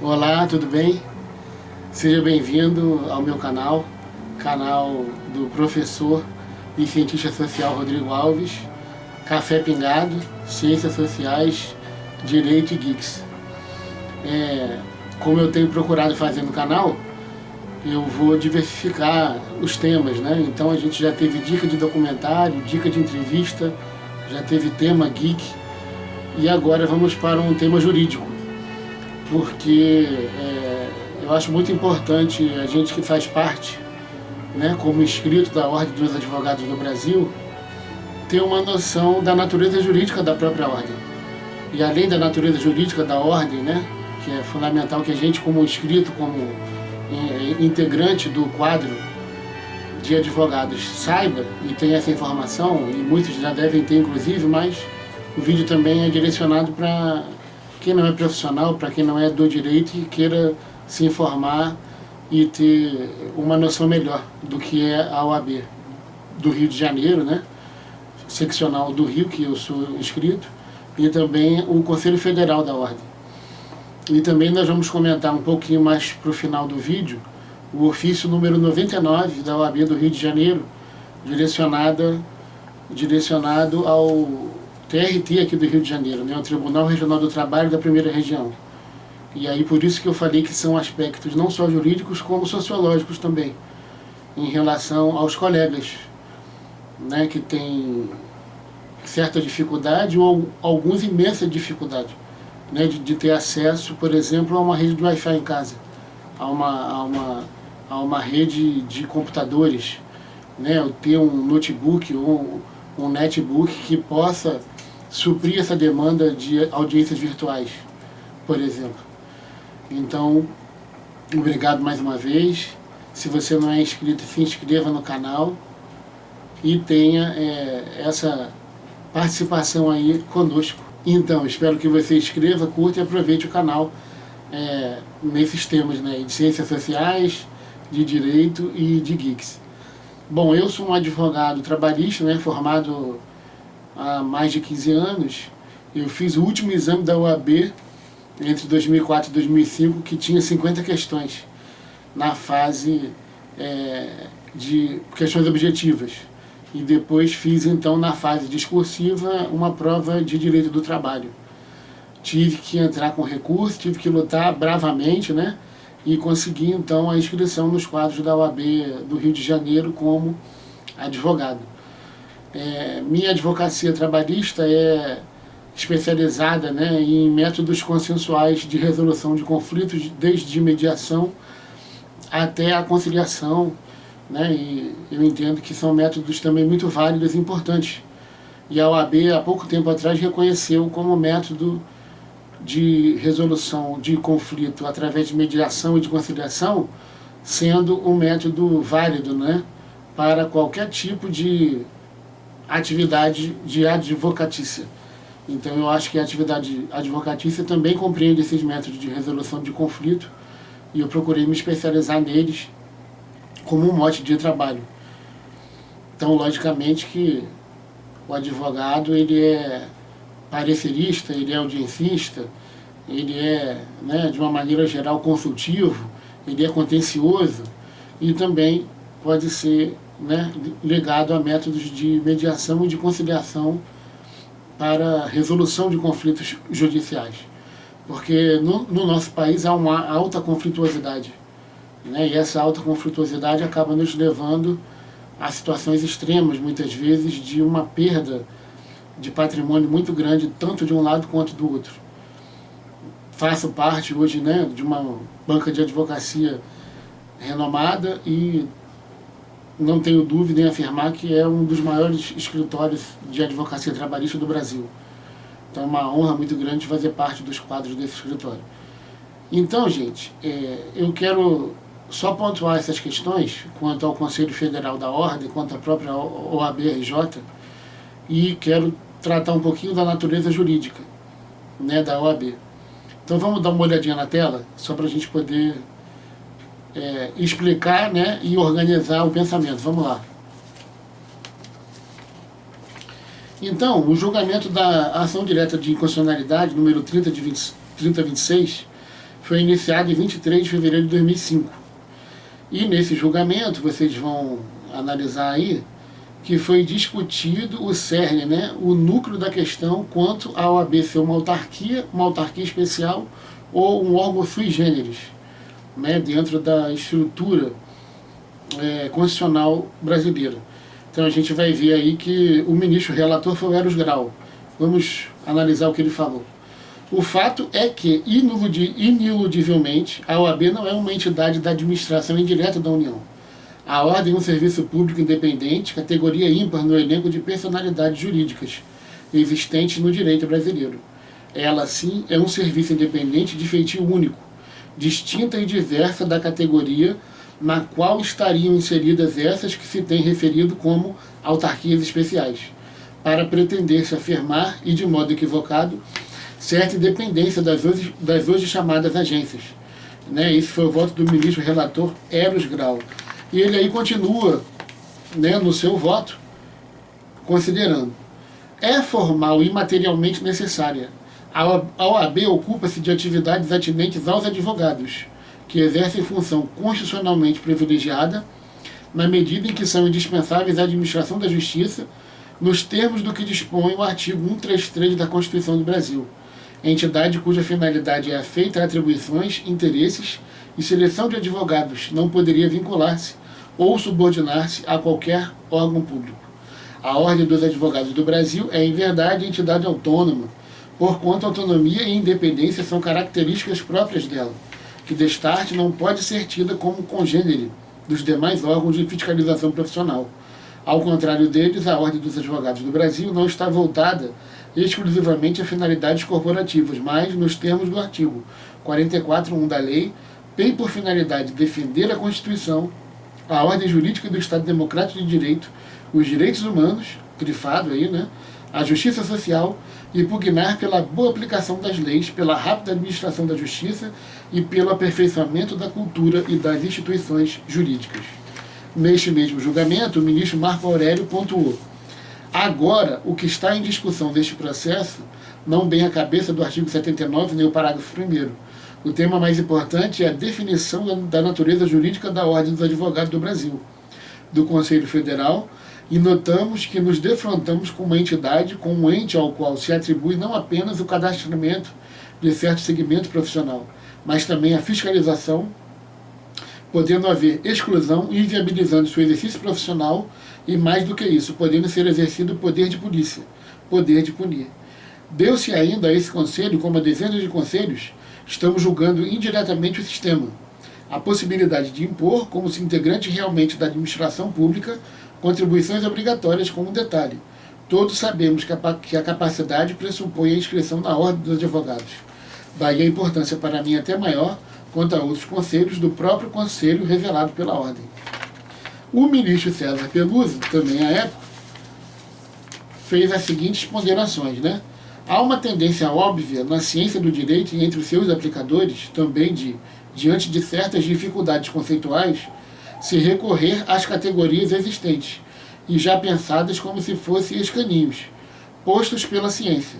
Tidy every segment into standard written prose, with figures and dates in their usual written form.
Olá, tudo bem? Seja bem-vindo ao meu canal do professor e cientista social Rodrigo Alves, Café Pingado, Ciências Sociais, Direito e Geeks. Como eu tenho procurado fazer no canal, eu vou diversificar os temas, né? Então a gente já teve dica de documentário, dica de entrevista, já teve tema geek e agora vamos para um tema jurídico, porque eu acho muito importante a gente que faz parte, né, como inscrito da Ordem dos Advogados do Brasil, ter uma noção da natureza jurídica da própria ordem. E além da natureza jurídica da ordem, né, que é fundamental que a gente, como inscrito, como integrante do quadro de advogados, saiba e tenha essa informação, e muitos já devem ter inclusive, mas o vídeo também é direcionado para quem não é profissional, para quem não é do direito e queira se informar e ter uma noção melhor do que é a OAB do Rio de Janeiro, né? Seccional do Rio, que eu sou inscrito, e também o Conselho Federal da Ordem. E também nós vamos comentar um pouquinho mais para o final do vídeo o ofício número 99 da OAB do Rio de Janeiro, direcionado ao TRT aqui do Rio de Janeiro, né? O Tribunal Regional do Trabalho da Primeira Região. E aí por isso que eu falei que são aspectos não só jurídicos, como sociológicos também, em relação aos colegas, né, que têm certa dificuldade ou alguns imensa dificuldade, né, de ter acesso, por exemplo, a uma rede de Wi-Fi em casa, a uma rede de computadores, né, ter um notebook ou um netbook que possa suprir essa demanda de audiências virtuais, por exemplo. Então, obrigado mais uma vez. Se você não é inscrito, se inscreva no canal e tenha essa participação aí conosco. Então, espero que você inscreva, curta e aproveite o canal nesses temas, né, de ciências sociais, de direito e de geeks. Bom, eu sou um advogado trabalhista, né, formado há mais de 15 anos. Eu fiz o último exame da OAB entre 2004 e 2005, que tinha 50 questões na fase de questões objetivas. E depois fiz, então, na fase discursiva, uma prova de direito do trabalho. Tive que entrar com recurso, tive que lutar bravamente, né? E consegui, então, a inscrição nos quadros da OAB do Rio de Janeiro como advogado. Minha advocacia trabalhista é especializada, né, em métodos consensuais de resolução de conflitos, desde mediação até a conciliação, né, e eu entendo que são métodos também muito válidos e importantes. E a OAB, há pouco tempo atrás, reconheceu como método de resolução de conflito através de mediação e de conciliação, sendo um método válido, né, para qualquer tipo de atividade de advocatícia. Então eu acho que a atividade advocatícia também compreende esses métodos de resolução de conflito e eu procurei me especializar neles como um mote de trabalho. Então, logicamente que o advogado, ele é parecerista, ele é audiencista, ele é, né, de uma maneira geral, consultivo, ele é contencioso e também pode ser, né, ligado a métodos de mediação e de conciliação para resolução de conflitos judiciais. Porque no nosso país há uma alta conflituosidade, né, e essa alta conflituosidade acaba nos levando a situações extremas, muitas vezes, de uma perda de patrimônio muito grande, tanto de um lado quanto do outro. Faço parte hoje, né, de uma banca de advocacia renomada e não tenho dúvida em afirmar que é um dos maiores escritórios de advocacia trabalhista do Brasil. Então é uma honra muito grande fazer parte dos quadros desse escritório. Então, gente, eu quero só pontuar essas questões quanto ao Conselho Federal da Ordem, quanto à própria OAB-RJ, e quero tratar um pouquinho da natureza jurídica, né, da OAB. Então vamos dar uma olhadinha na tela, só para a gente poder explicar, né, e organizar o pensamento. Vamos lá. Então, o julgamento da ação direta de inconstitucionalidade, número 3026, foi iniciado em 23 de fevereiro de 2005. E nesse julgamento, vocês vão analisar aí, que foi discutido o cerne, né, o núcleo da questão quanto à OAB ser uma autarquia especial ou um órgão sui generis, né, dentro da estrutura constitucional brasileira. Então a gente vai ver aí que o ministro relator foi o Eros Grau. Vamos analisar o que ele falou. O fato é que, ineludivelmente, a OAB não é uma entidade da administração indireta da União. A Ordem é um serviço público independente, categoria ímpar no elenco de personalidades jurídicas existentes no direito brasileiro. Ela, sim, é um serviço independente de feitio único, distinta e diversa da categoria na qual estariam inseridas essas que se tem referido como autarquias especiais, para pretender se afirmar, e de modo equivocado, certa independência das hoje chamadas agências. Né? Esse foi o voto do ministro relator Eros Grau. E ele aí continua, né, no seu voto, considerando: é formal e materialmente necessária. A OAB ocupa-se de atividades atinentes aos advogados, que exercem função constitucionalmente privilegiada, na medida em que são indispensáveis à administração da justiça, nos termos do que dispõe o artigo 133 da Constituição do Brasil, entidade cuja finalidade é afeita a atribuições, interesses e seleção de advogados não poderia vincular-se ou subordinar-se a qualquer órgão público. A Ordem dos Advogados do Brasil é, em verdade, entidade autônoma, porquanto autonomia e independência são características próprias dela, que destarte não pode ser tida como congênere dos demais órgãos de fiscalização profissional. Ao contrário deles, a Ordem dos Advogados do Brasil não está voltada exclusivamente a finalidades corporativas, mas, nos termos do artigo 44.1 da lei, tem por finalidade defender a Constituição, a ordem jurídica do Estado Democrático de Direito, os direitos humanos, grifado aí, né, a justiça social, e pugnar pela boa aplicação das leis, pela rápida administração da justiça e pelo aperfeiçoamento da cultura e das instituições jurídicas. Neste mesmo julgamento, o ministro Marco Aurélio pontuou: agora, o que está em discussão deste processo, não bem a cabeça do artigo 79, nem o parágrafo 1º. O tema mais importante é a definição da natureza jurídica da Ordem dos Advogados do Brasil, do Conselho Federal, e notamos que nos defrontamos com uma entidade, com um ente ao qual se atribui não apenas o cadastramento de certo segmento profissional, mas também a fiscalização, podendo haver exclusão e inviabilizando seu exercício profissional, e mais do que isso, podendo ser exercido o poder de polícia, poder de punir. Deu-se ainda a esse conselho, como a dezenas de conselhos, estamos julgando indiretamente o sistema, a possibilidade de impor, como se integrante realmente da administração pública, contribuições obrigatórias com um detalhe: todos sabemos que a capacidade pressupõe a inscrição na Ordem dos Advogados. Daí a importância para mim até maior, quanto a outros conselhos, do próprio conselho revelado pela Ordem. O ministro César Peluso, também à época, fez as seguintes ponderações, né? Há uma tendência óbvia na ciência do direito e entre os seus aplicadores, também diante de certas dificuldades conceituais, se recorrer às categorias existentes, e já pensadas como se fossem escaninhos, postos pela ciência,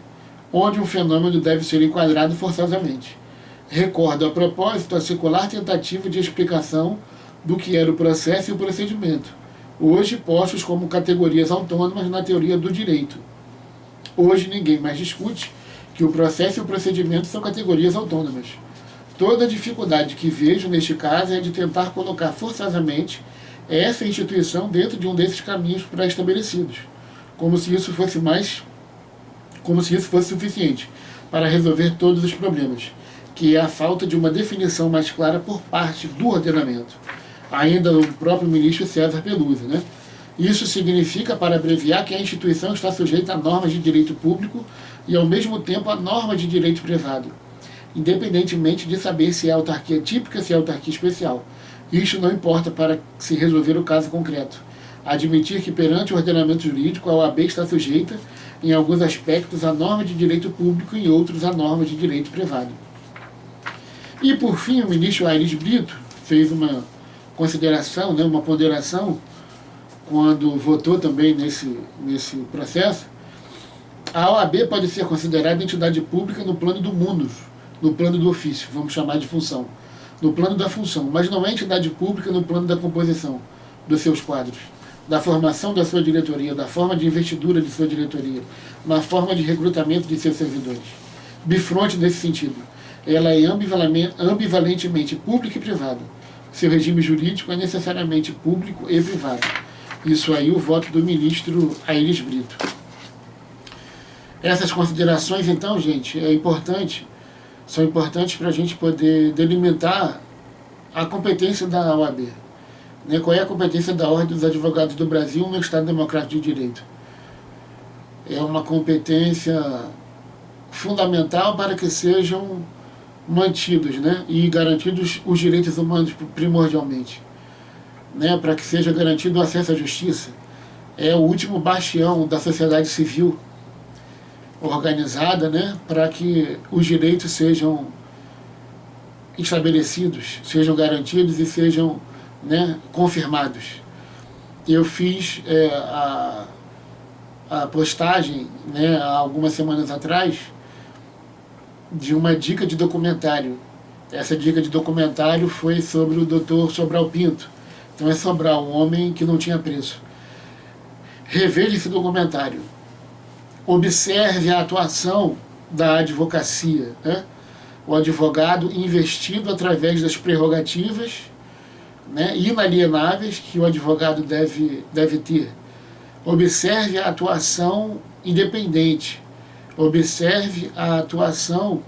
onde um fenômeno deve ser enquadrado forçosamente. Recordo, a propósito, a secular tentativa de explicação do que era o processo e o procedimento, hoje postos como categorias autônomas na teoria do direito. Hoje ninguém mais discute que o processo e o procedimento são categorias autônomas. Toda a dificuldade que vejo neste caso é de tentar colocar forçosamente essa instituição dentro de um desses caminhos pré-estabelecidos, como se isso fosse suficiente para resolver todos os problemas, que é a falta de uma definição mais clara por parte do ordenamento. Ainda o próprio ministro César Peluso, né? Isso significa, para abreviar, que a instituição está sujeita a normas de direito público e, ao mesmo tempo, a normas de direito privado, independentemente de saber se é autarquia típica, se é autarquia especial. Isto não importa para se resolver o caso concreto. Admitir que, perante o ordenamento jurídico, a OAB está sujeita, em alguns aspectos, a norma de direito público e em outros, a norma de direito privado. E, por fim, o ministro Aires Brito fez uma consideração, né, uma ponderação, quando votou também nesse processo. A OAB pode ser considerada entidade pública no plano do munus, no plano do ofício, vamos chamar de função, no plano da função, mas não é entidade pública no plano da composição dos seus quadros, da formação da sua diretoria, da forma de investidura de sua diretoria, na forma de recrutamento de seus servidores. Bifronte nesse sentido. Ela é ambivalentemente pública e privada. Seu regime jurídico é necessariamente público e privado. Isso aí o voto do ministro Aires Brito. Essas considerações, então, gente, são importantes para a gente poder delimitar a competência da OAB. Né? Qual é a competência da Ordem dos Advogados do Brasil no Estado Democrático de Direito? É uma competência fundamental para que sejam mantidos, né, e garantidos os direitos humanos primordialmente, né, para que seja garantido o acesso à justiça. É o último bastião da sociedade civil organizada, né, para que os direitos sejam estabelecidos, sejam garantidos e sejam, né, confirmados. Eu fiz a postagem, né, há algumas semanas atrás, de uma dica de documentário. Essa dica de documentário foi sobre o Dr. Sobral Pinto. Então é Sobral, um homem que não tinha preço. Reveja esse documentário. Observe a atuação da advocacia, né? O advogado investido através das prerrogativas, né, inalienáveis que o advogado deve ter. Observe a atuação independente. Observe a atuação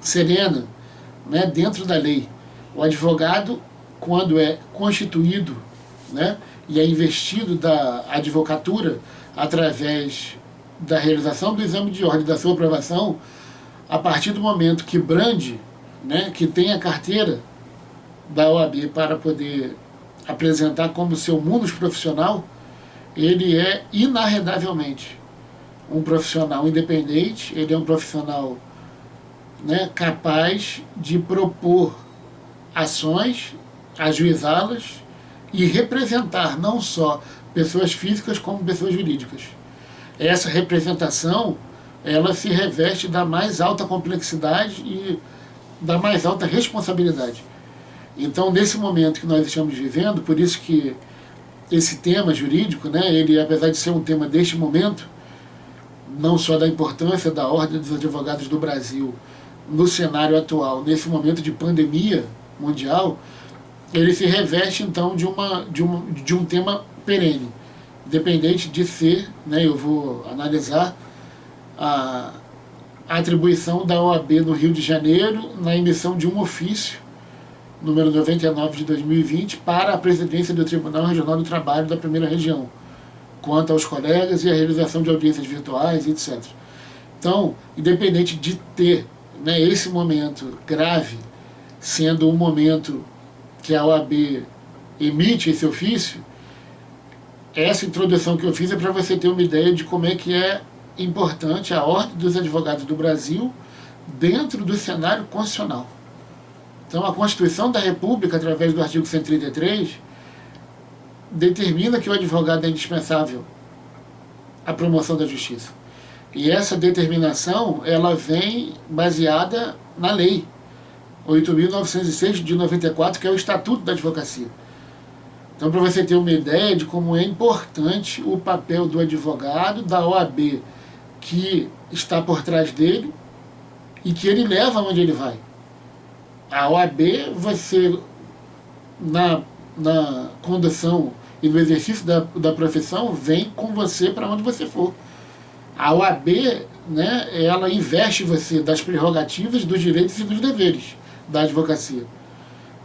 serena, né, dentro da lei. O advogado, quando é constituído, né, e é investido da advocatura através da realização do exame de ordem, da sua aprovação, a partir do momento que brande, né, que tem a carteira da OAB para poder apresentar como seu munus profissional, ele é inarredavelmente um profissional independente, ele é um profissional, né, capaz de propor ações, ajuizá-las e representar não só pessoas físicas como pessoas jurídicas. Essa representação, ela se reveste da mais alta complexidade e da mais alta responsabilidade. Então, nesse momento que nós estamos vivendo, por isso que esse tema jurídico, né, ele, apesar de ser um tema deste momento, não só da importância da Ordem dos Advogados do Brasil no cenário atual, nesse momento de pandemia mundial, ele se reveste, então, de um tema perene, independente de ser, né, eu vou analisar a atribuição da OAB no Rio de Janeiro na emissão de um ofício, número 99 de 2020, para a presidência do Tribunal Regional do Trabalho da Primeira Região, quanto aos colegas e a realização de audiências virtuais, etc. Então, independente de ter, né, esse momento grave, sendo um momento que a OAB emite esse ofício, essa introdução que eu fiz é para você ter uma ideia de como é que é importante a Ordem dos Advogados do Brasil dentro do cenário constitucional. Então, a Constituição da República, através do artigo 133, determina que o advogado é indispensável à promoção da justiça. E essa determinação, ela vem baseada na lei 8.906 de 94, que é o Estatuto da Advocacia. Então, para você ter uma ideia de como é importante o papel do advogado, da OAB, que está por trás dele e que ele leva onde ele vai. A OAB, você, na condução e no exercício da profissão, vem com você para onde você for. A OAB, né, ela investe você das prerrogativas, dos direitos e dos deveres da advocacia.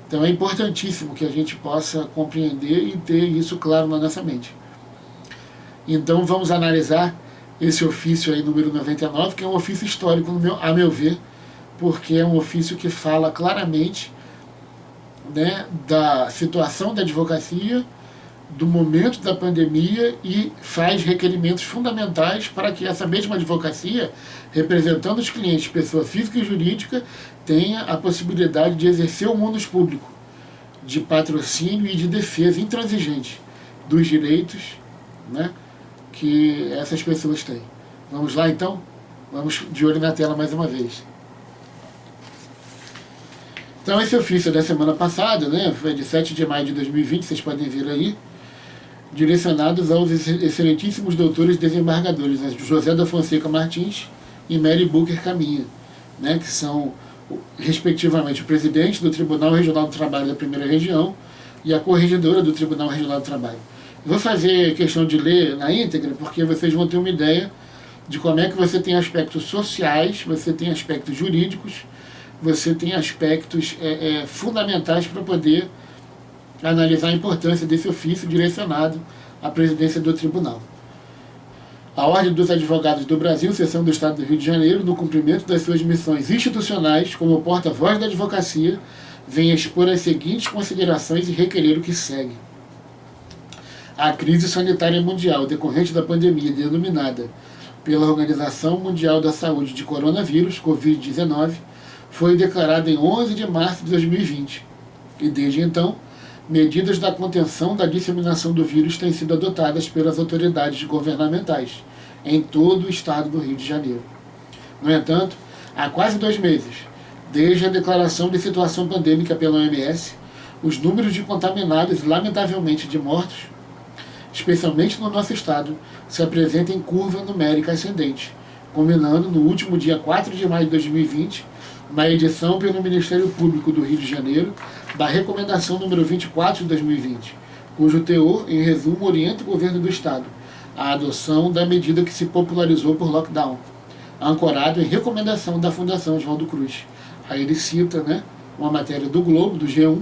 Então é importantíssimo que a gente possa compreender e ter isso claro na nossa mente. Então vamos analisar esse ofício aí, número 99, que é um ofício histórico, a meu ver, porque é um ofício que fala claramente, né, da situação da advocacia, do momento da pandemia e faz requerimentos fundamentais para que essa mesma advocacia, representando os clientes, pessoa física e jurídica, tenha a possibilidade de exercer o munus público, de patrocínio e de defesa intransigente dos direitos, né, que essas pessoas têm. Vamos lá, então? Vamos de olho na tela mais uma vez. Então esse ofício da semana passada, né, foi de 7 de maio de 2020, vocês podem ver aí, direcionados aos excelentíssimos doutores desembargadores, José da Fonseca Martins e Mary Booker Caminha, né, que são, respectivamente, o presidente do Tribunal Regional do Trabalho da Primeira Região e a corregedora do Tribunal Regional do Trabalho. Vou fazer questão de ler na íntegra, porque vocês vão ter uma ideia de como é que você tem aspectos sociais, você tem aspectos jurídicos, você tem aspectos fundamentais para poder analisar a importância desse ofício direcionado à presidência do tribunal. A Ordem dos Advogados do Brasil, seção do Estado do Rio de Janeiro, no cumprimento das suas missões institucionais como porta-voz da advocacia, vem expor as seguintes considerações e requerer o que segue. A crise sanitária mundial decorrente da pandemia denominada pela Organização Mundial da Saúde de coronavírus, Covid-19, foi declarada em 11 de março de 2020 e, desde então, medidas da contenção da disseminação do vírus têm sido adotadas pelas autoridades governamentais em todo o estado do Rio de Janeiro. No entanto, há quase 2 meses, desde a declaração de situação pandêmica pela OMS, os números de contaminados e, lamentavelmente, de mortos, especialmente no nosso estado, se apresentam em curva numérica ascendente, culminando no último dia 4 de maio de 2020, na edição pelo Ministério Público do Rio de Janeiro da Recomendação número 24 de 2020, cujo teor, em resumo, orienta o governo do Estado à adoção da medida que se popularizou por lockdown, ancorado em recomendação da Fundação Oswaldo Cruz. Aí ele cita, né, uma matéria do Globo, do G1,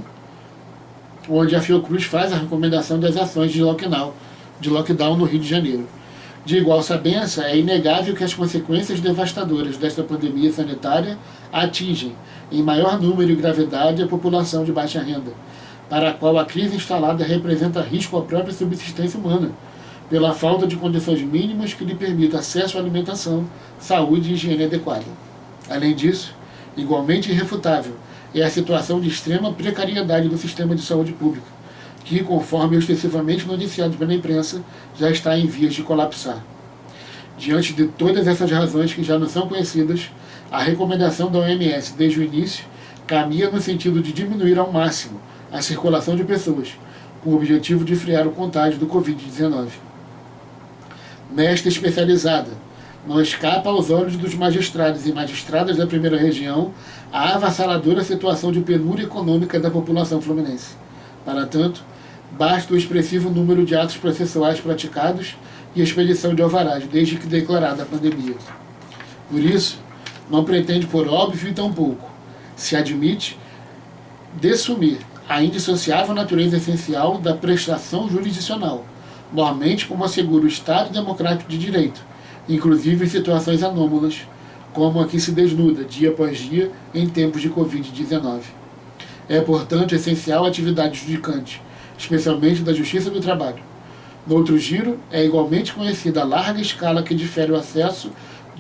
onde a Fiocruz faz a recomendação das ações de lockdown no Rio de Janeiro. De igual sabença, é inegável que as consequências devastadoras desta pandemia sanitária atingem, em maior número e gravidade, a população de baixa renda, para a qual a crise instalada representa risco à própria subsistência humana, pela falta de condições mínimas que lhe permitam acesso à alimentação, saúde e higiene adequada. Além disso, igualmente irrefutável é a situação de extrema precariedade do sistema de saúde pública, que, conforme extensivamente noticiado pela imprensa, já está em vias de colapsar. Diante de todas essas razões que já não são conhecidas, a recomendação da OMS desde o início caminha no sentido de diminuir ao máximo a circulação de pessoas, com o objetivo de frear o contágio do Covid-19. Nesta especializada, não escapa aos olhos dos magistrados e magistradas da primeira região a avassaladora situação de penúria econômica da população fluminense. Para tanto, basta o expressivo número de atos processuais praticados e a expedição de alvarás, desde que declarada a pandemia. Por isso, não pretende por óbvio e tampouco se admite dessumir a indissociável natureza essencial da prestação jurisdicional, mormente como assegura o Estado Democrático de Direito, inclusive em situações anômalas, como a que se desnuda dia após dia em tempos de Covid-19. É, portanto, essencial a atividade judicante, especialmente da Justiça do Trabalho. No outro giro, é igualmente conhecida a larga escala que difere o acesso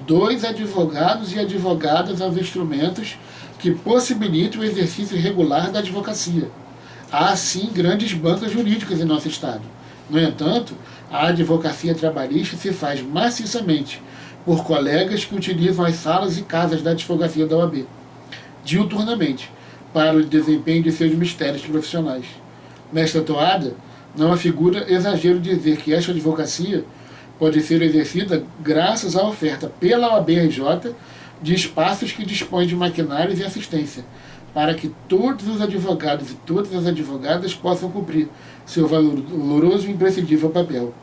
dos advogados e advogadas aos instrumentos que possibilitam o exercício regular da advocacia. Há, sim, grandes bancas jurídicas em nosso Estado. No entanto, a advocacia trabalhista se faz maciçamente por colegas que utilizam as salas e casas da advocacia da OAB, diuturnamente, para o desempenho de seus mistérios profissionais. Nesta toada, não afigura exagero dizer que esta advocacia pode ser exercida graças à oferta pela OAB-RJ de espaços que dispõem de maquinários e assistência, para que todos os advogados e todas as advogadas possam cumprir seu valoroso e imprescindível papel.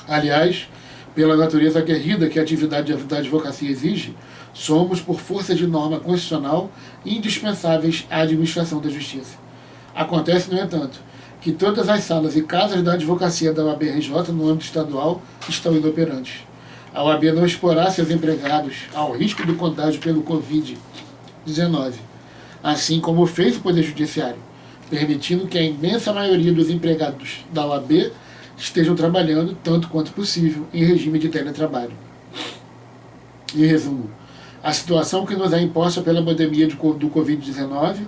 Aliás, pela natureza aguerrida que a atividade da advocacia exige, somos, por força de norma constitucional, indispensáveis à administração da justiça. Acontece, no entanto, que todas as salas e casas da advocacia da OAB-RJ no âmbito estadual estão inoperantes. A OAB não exporá seus empregados ao risco do contágio pelo Covid-19, assim como fez o Poder Judiciário, permitindo que a imensa maioria dos empregados da OAB estejam trabalhando, tanto quanto possível, em regime de teletrabalho. Em resumo, a situação que nos é imposta pela pandemia do Covid-19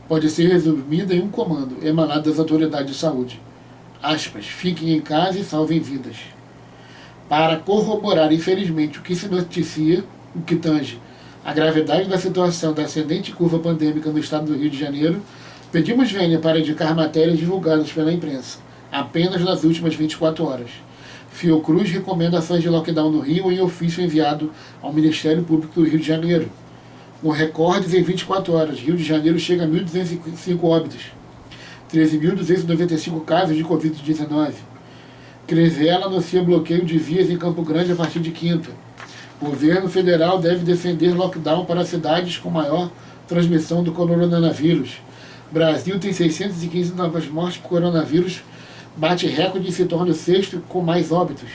pode ser resumida em um comando emanado das autoridades de saúde. Aspas, fiquem em casa e salvem vidas. Para corroborar, infelizmente, o que se noticia, o que tange a gravidade da situação da ascendente curva pandêmica no estado do Rio de Janeiro, pedimos vênia para indicar matérias divulgadas pela imprensa, apenas nas últimas 24 horas. Fiocruz recomenda ações de lockdown no Rio em ofício enviado ao Ministério Público do Rio de Janeiro. Com recordes em 24 horas, Rio de Janeiro chega a 1.205 óbitos, 13.295 casos de Covid-19. Crivella anuncia bloqueio de vias em Campo Grande a partir de quinta. O governo federal deve defender lockdown para cidades com maior transmissão do coronavírus. Brasil tem 615 novas mortes por coronavírus, bate recorde e se torna o sexto com mais óbitos.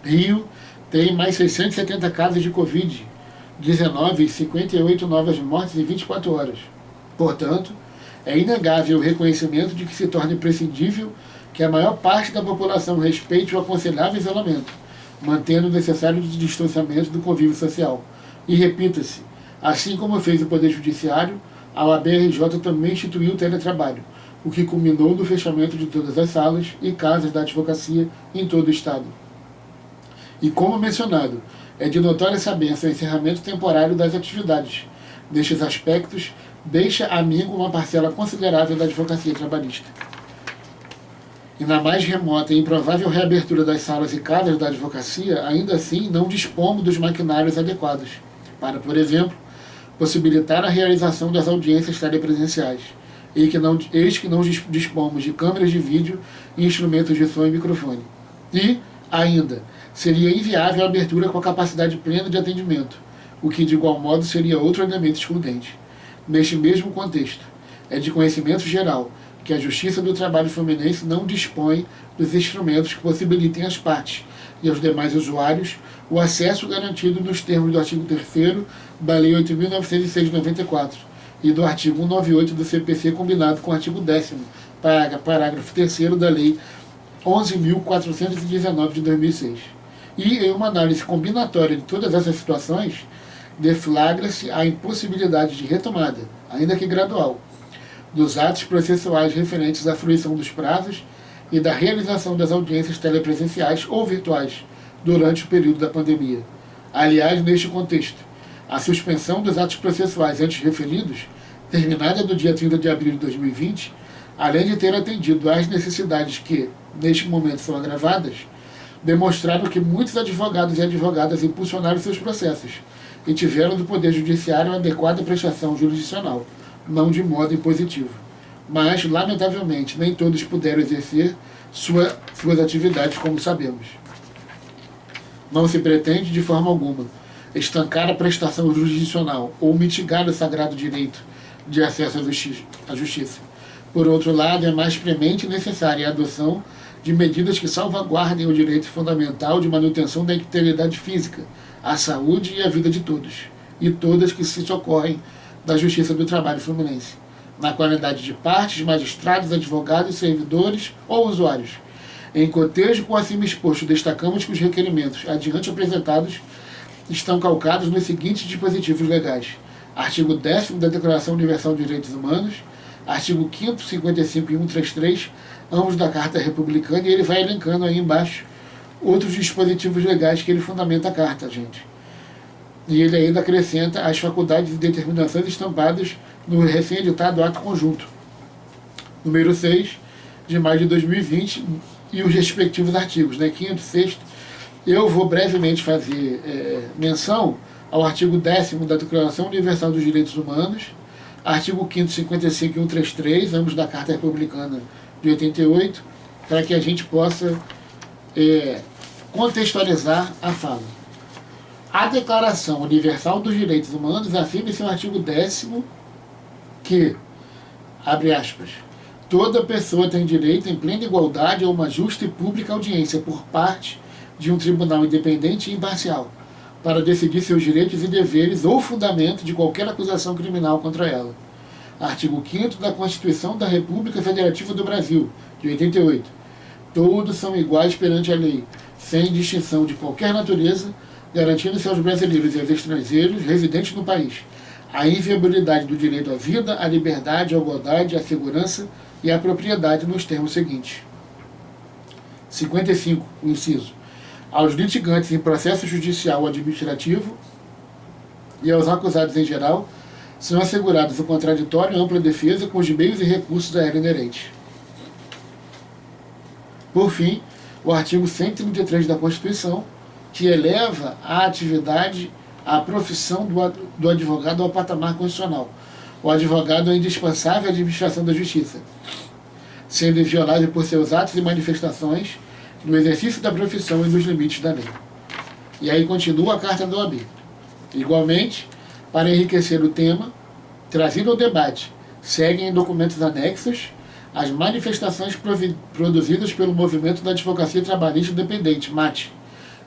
Rio tem mais 670 casos de Covid-19 e 58 novas mortes em 24 horas. Portanto, é inegável o reconhecimento de que se torna imprescindível que a maior parte da população respeite o aconselhável isolamento, mantendo o necessário distanciamento do convívio social. E repita-se, assim como fez o Poder Judiciário, a OAB-RJ também instituiu o teletrabalho, o que culminou no fechamento de todas as salas e casas da advocacia em todo o Estado. E como mencionado, é de notória sabência o encerramento temporário das atividades. Nestes aspectos, deixa amigo uma parcela considerável da advocacia trabalhista. E na mais remota e improvável reabertura das salas e casas da advocacia, ainda assim não dispomos dos maquinários adequados para, por exemplo, possibilitar a realização das audiências telepresenciais, eis que não dispomos de câmeras de vídeo e instrumentos de som e microfone. E, ainda, seria inviável a abertura com a capacidade plena de atendimento, o que de igual modo seria outro elemento excludente. Neste mesmo contexto, é de conhecimento geral que a Justiça do Trabalho Fluminense não dispõe dos instrumentos que possibilitem às partes e aos demais usuários o acesso garantido nos termos do artigo 3º da Lei 8.906 de 94 e do artigo 198 do CPC combinado com o artigo 10º, parágrafo 3º da Lei 11.419 de 2006. E, em uma análise combinatória de todas essas situações, deflagra-se a impossibilidade de retomada, ainda que gradual, dos atos processuais referentes à fruição dos prazos e da realização das audiências telepresenciais ou virtuais durante o período da pandemia. Aliás, neste contexto, a suspensão dos atos processuais antes referidos, terminada no dia 30 de abril de 2020, além de ter atendido às necessidades que, neste momento, são agravadas, demonstraram que muitos advogados e advogadas impulsionaram seus processos e tiveram do Poder Judiciário uma adequada prestação jurisdicional, não de modo impositivo. Mas, lamentavelmente, nem todos puderam exercer suas atividades, como sabemos. Não se pretende, de forma alguma, estancar a prestação jurisdicional ou mitigar o sagrado direito de acesso à justiça. Por outro lado, é mais premente e necessária a adoção de medidas que salvaguardem o direito fundamental de manutenção da integridade física, à saúde e à vida de todos, e todas que se socorrem da Justiça do Trabalho Fluminense, na qualidade de partes, magistrados, advogados, servidores ou usuários. Em cotejo com o acima exposto, destacamos que os requerimentos adiante apresentados estão calcados nos seguintes dispositivos legais: artigo 10º da Declaração Universal de Direitos Humanos, artigo 5º, 55 e 133, ambos da Carta Republicana, e ele vai elencando aí embaixo outros dispositivos legais que ele fundamenta a Carta, gente. E ele ainda acrescenta as faculdades e determinações estampadas no recém-editado ato conjunto, número 6, de maio de 2020, e os respectivos artigos, né, 5º, 6º. Eu vou brevemente fazer menção ao artigo 10º da Declaração Universal dos Direitos Humanos, artigo 5º, 55 e 133, ambos da Carta Republicana de 88, para que a gente possa contextualizar a fala. A Declaração Universal dos Direitos Humanos afirma em seu artigo 10º que, abre aspas, toda pessoa tem direito em plena igualdade a uma justa e pública audiência por parte de um tribunal independente e imparcial, para decidir seus direitos e deveres ou fundamento de qualquer acusação criminal contra ela. Artigo 5º da Constituição da República Federativa do Brasil, de 88. Todos são iguais perante a lei, sem distinção de qualquer natureza, garantindo-se aos brasileiros e aos estrangeiros residentes no país a inviolabilidade do direito à vida, à liberdade, à igualdade, à segurança e à propriedade nos termos seguintes. 55. O inciso. Aos litigantes em processo judicial ou administrativo, e aos acusados em geral são assegurados o contraditório e ampla defesa com os meios e recursos a ela inerentes. Por fim, o artigo 133 da Constituição, que eleva a atividade, a profissão do advogado ao patamar constitucional. O advogado é indispensável à administração da justiça, sendo inviolado por seus atos e manifestações no exercício da profissão e nos limites da lei. E aí continua a Carta da OAB. Igualmente, para enriquecer o tema, trazido ao debate, seguem em documentos anexos as manifestações produzidas pelo Movimento da Advocacia Trabalhista Independente, MAT,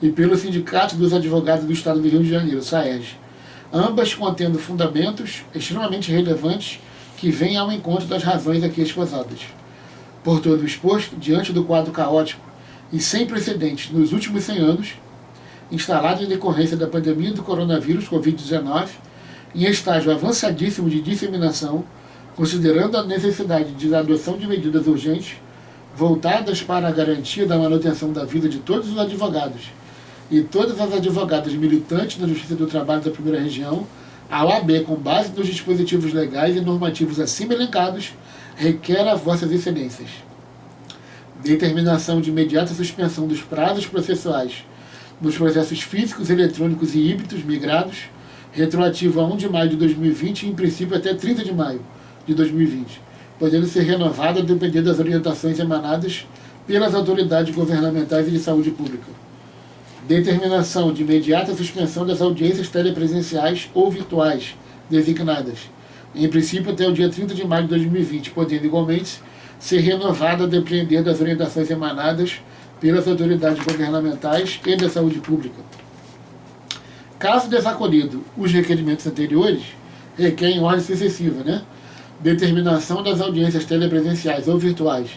e pelo Sindicato dos Advogados do Estado do Rio de Janeiro, SAERJ, ambas contendo fundamentos extremamente relevantes que vêm ao encontro das razões aqui esposadas. Por todo o exposto, diante do quadro caótico e sem precedentes nos últimos 100 anos, instalado em decorrência da pandemia do coronavírus Covid-19, em estágio avançadíssimo de disseminação, considerando a necessidade de adoção de medidas urgentes voltadas para a garantia da manutenção da vida de todos os advogados e todas as advogadas militantes na Justiça do Trabalho da Primeira Região, a OAB, com base nos dispositivos legais e normativos acima elencados, requer a vossas excelências determinação de imediata suspensão dos prazos processuais nos processos físicos, eletrônicos e híbridos migrados, retroativo a 1 de maio de 2020 e, em princípio, até 30 de maio de 2020, podendo ser renovada a depender das orientações emanadas pelas autoridades governamentais e de saúde pública. Determinação de imediata suspensão das audiências telepresenciais ou virtuais designadas, em princípio até o dia 30 de maio de 2020, podendo igualmente ser renovada a depender das orientações emanadas pelas autoridades governamentais e da saúde pública. Caso desacolhido os requerimentos anteriores, requer em ordem sucessiva, determinação das audiências telepresenciais ou virtuais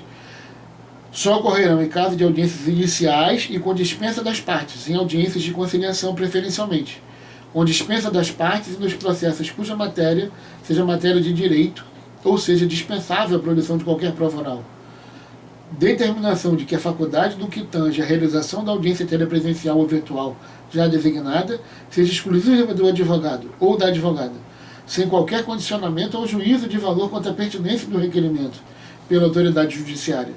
só ocorrerão em caso de audiências iniciais e com dispensa das partes, em audiências de conciliação preferencialmente, com dispensa das partes e nos processos cuja matéria seja matéria de direito ou seja dispensável a produção de qualquer prova oral. Determinação de que a faculdade do que tange a realização da audiência telepresencial ou virtual já designada seja exclusiva do advogado ou da advogada, sem qualquer condicionamento ou juízo de valor quanto à pertinência do requerimento pela autoridade judiciária,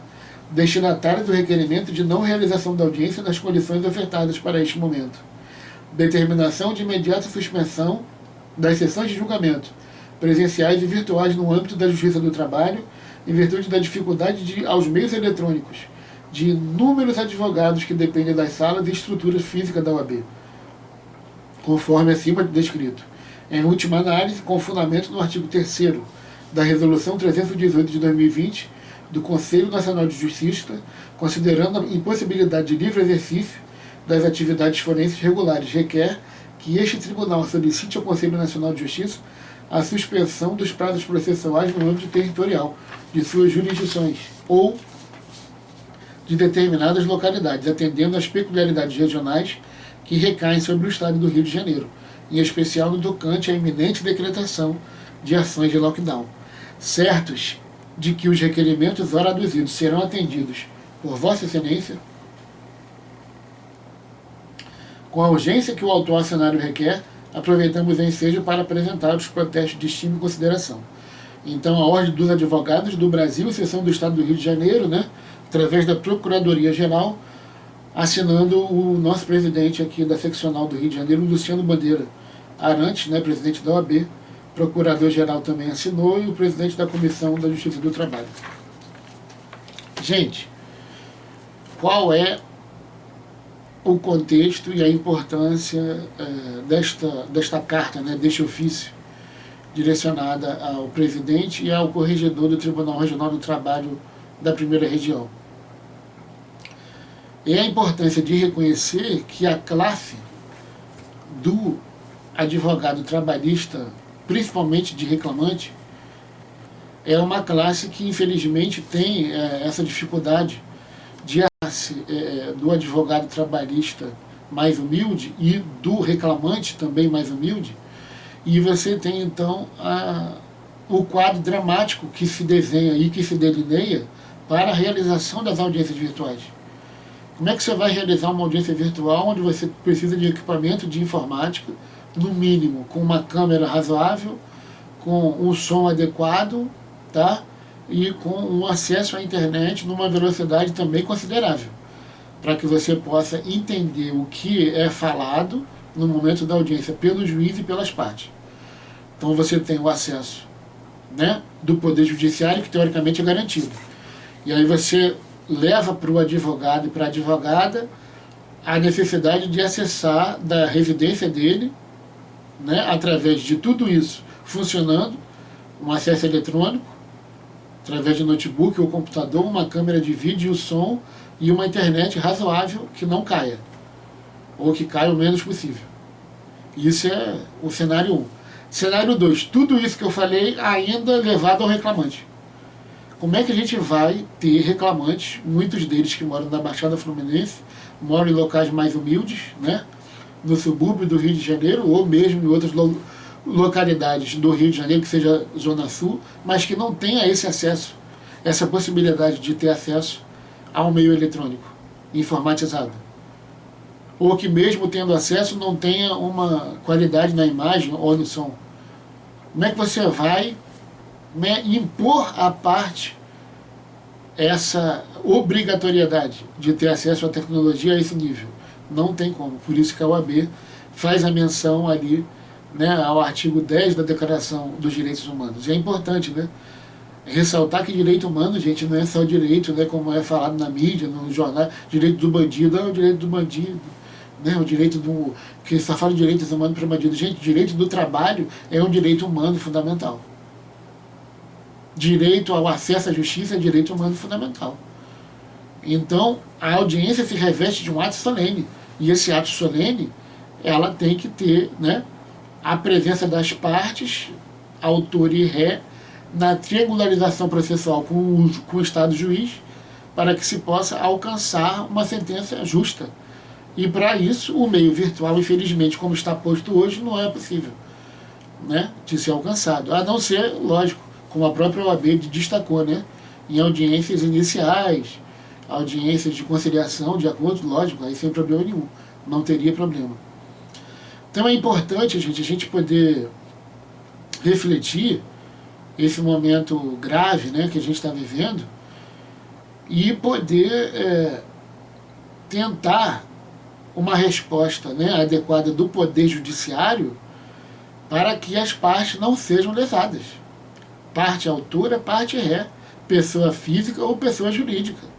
destinatária do requerimento de não realização da audiência nas condições ofertadas para este momento. Determinação de imediata suspensão das sessões de julgamento, presenciais e virtuais no âmbito da Justiça do Trabalho, em virtude da dificuldade aos meios eletrônicos de inúmeros advogados que dependem das salas e estruturas físicas da OAB, conforme acima descrito. Em última análise, com fundamento no artigo 3º da Resolução 318 de 2020 do Conselho Nacional de Justiça, considerando a impossibilidade de livre exercício das atividades forenses regulares, requer que este tribunal solicite ao Conselho Nacional de Justiça a suspensão dos prazos processuais no âmbito territorial de suas jurisdições ou de determinadas localidades, atendendo às peculiaridades regionais que recaem sobre o Estado do Rio de Janeiro, em especial no tocante à iminente decretação de ações de lockdown, certos de que os requerimentos ora aduzidos serão atendidos por Vossa Excelência com a urgência que o autor acionário requer. Aproveitamos o ensejo para apresentar os protestos de estima e consideração. Então, a Ordem dos Advogados do Brasil, seção do Estado do Rio de Janeiro, através da Procuradoria-Geral, assinando o nosso presidente aqui da seccional do Rio de Janeiro, Luciano Bandeira Arantes, presidente da OAB, procurador-geral também assinou, e o presidente da Comissão da Justiça do Trabalho. Gente, qual é o contexto e a importância desta carta, deste ofício, direcionada ao presidente e ao corregedor do Tribunal Regional do Trabalho da Primeira Região? E a importância de reconhecer que a classe do advogado trabalhista, principalmente de reclamante, é uma classe que infelizmente tem essa dificuldade de do advogado trabalhista mais humilde e do reclamante também mais humilde, e você tem então o quadro dramático que se desenha e que se delineia para a realização das audiências virtuais. Como é que você vai realizar uma audiência virtual onde você precisa de equipamento de informática, no mínimo, com uma câmera razoável, com um som adequado, tá? E com um acesso à internet numa velocidade também considerável, para que você possa entender o que é falado no momento da audiência pelo juiz e pelas partes. Então você tem o acesso, né, do Poder Judiciário, que teoricamente é garantido. E aí você leva para o advogado e para a advogada a necessidade de acessar da residência dele, né, através de tudo isso funcionando, um acesso eletrônico, através de notebook ou computador, uma câmera de vídeo e o som, e uma internet razoável que não caia, ou que caia o menos possível. Isso é o cenário 1. Cenário 2, tudo isso que eu falei ainda levado ao reclamante. Como é que a gente vai ter reclamantes, muitos deles que moram na Baixada Fluminense, moram em locais mais humildes, né, no subúrbio do Rio de Janeiro, ou mesmo em outras localidades do Rio de Janeiro, que seja Zona Sul, mas que não tenha esse acesso, essa possibilidade de ter acesso ao meio eletrônico, informatizado. Ou que mesmo tendo acesso não tenha uma qualidade na imagem ou no som. Como é que você vai, né, impor à parte essa obrigatoriedade de ter acesso à tecnologia a esse nível? Não tem como. Por isso que a OAB faz a menção ali, né, ao artigo 10 da Declaração dos Direitos Humanos. E é importante, né, ressaltar que direito humano, gente, não é só direito, né, como é falado na mídia, no jornal, direito do bandido, é o direito do bandido, né, o direito do... que só fala de direitos humanos para bandido. Gente, direito do trabalho é um direito humano fundamental. Direito ao acesso à justiça é direito humano fundamental. Então, a audiência se reveste de um ato solene. E esse ato solene, ela tem que ter, né, a presença das partes, autor e ré, na triangularização processual com o Estado juiz, para que se possa alcançar uma sentença justa. E para isso, o meio virtual, infelizmente, como está posto hoje, não é possível, né, de ser alcançado. A não ser, lógico, como a própria OAB destacou, né, em audiências iniciais, audiências de conciliação, de acordo, lógico, aí sem problema nenhum, não teria problema. Então é importante, gente, a gente poder refletir esse momento grave, né, que a gente está vivendo, e poder tentar uma resposta, né, adequada do Poder Judiciário para que as partes não sejam lesadas. Parte autora, parte ré, pessoa física ou pessoa jurídica.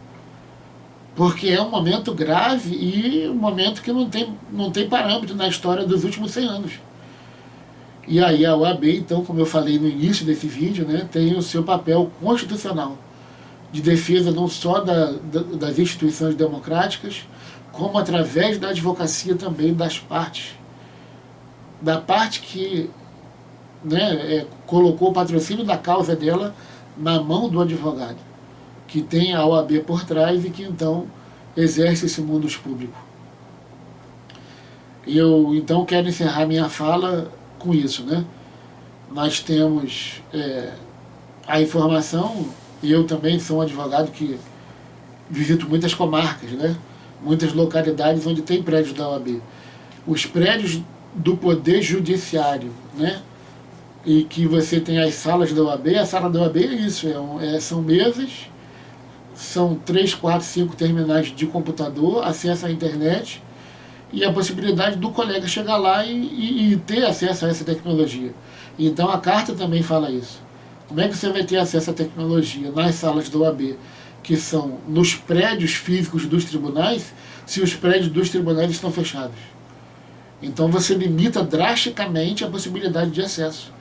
Porque é um momento grave e um momento que não tem parâmetro na história dos últimos 100 anos. E aí a OAB, então, como eu falei no início desse vídeo, né, tem o seu papel constitucional de defesa não só das instituições democráticas, como através da advocacia também das partes. Da parte que, né, colocou o patrocínio da causa dela na mão do advogado, que tem a OAB por trás e que então exerce esse mundus público. Eu então quero encerrar minha fala com isso, né? Nós temos a informação, e eu também sou um advogado que visito muitas comarcas, né? Muitas localidades onde tem prédios da OAB. Os prédios do Poder Judiciário, né? E que você tem as salas da OAB, a sala da OAB é isso, são mesas, são 3, 4, 5 terminais de computador, acesso à internet e a possibilidade do colega chegar lá e ter acesso a essa tecnologia. Então a carta também fala isso. Como é que você vai ter acesso à tecnologia nas salas da OAB, que são nos prédios físicos dos tribunais, se os prédios dos tribunais estão fechados? Então você limita drasticamente a possibilidade de acesso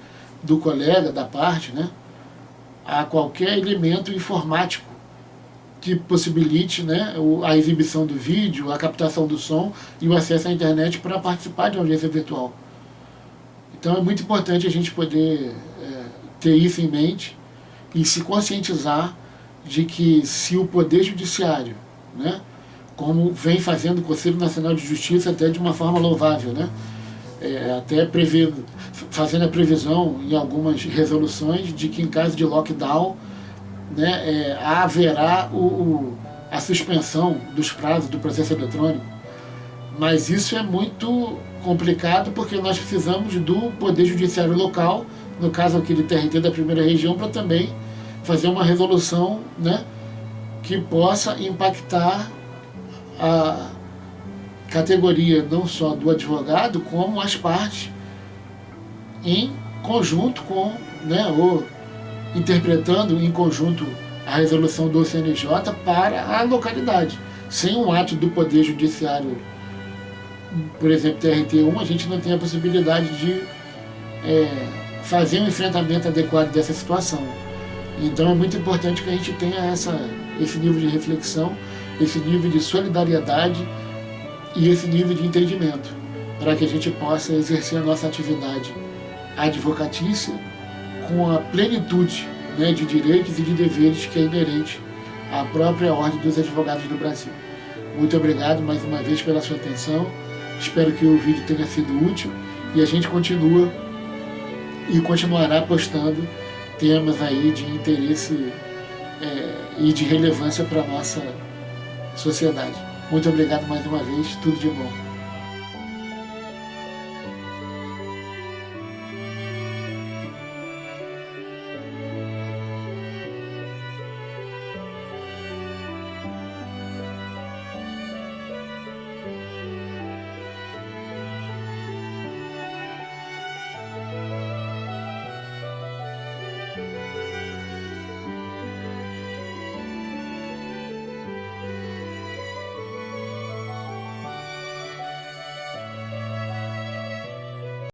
do colega, da parte, né, a qualquer elemento informático que possibilite, né, a exibição do vídeo, a captação do som e o acesso à internet para participar de uma audiência virtual. Então é muito importante a gente poder ter isso em mente e se conscientizar de que se o Poder Judiciário, né, como vem fazendo o Conselho Nacional de Justiça até de uma forma louvável, né, até fazendo a previsão em algumas resoluções de que em caso de lockdown, né, haverá a suspensão dos prazos do processo eletrônico. Mas isso é muito complicado porque nós precisamos do Poder Judiciário local, no caso aqui do TRT da primeira região, para também fazer uma resolução, né, que possa impactar a categoria não só do advogado, como as partes em conjunto com, né, ou interpretando em conjunto a resolução do CNJ para a localidade. Sem um ato do Poder Judiciário, por exemplo, TRT1, a gente não tem a possibilidade de fazer um enfrentamento adequado dessa situação. Então é muito importante que a gente tenha esse nível de reflexão, esse nível de solidariedade e esse nível de entendimento, para que a gente possa exercer a nossa atividade advocatícia com a plenitude, né, de direitos e de deveres que é inerente à própria Ordem dos Advogados do Brasil. Muito obrigado mais uma vez pela sua atenção, espero que o vídeo tenha sido útil e a gente continua e continuará postando temas aí de interesse e de relevância para a nossa sociedade. Muito obrigado mais uma vez, tudo de bom.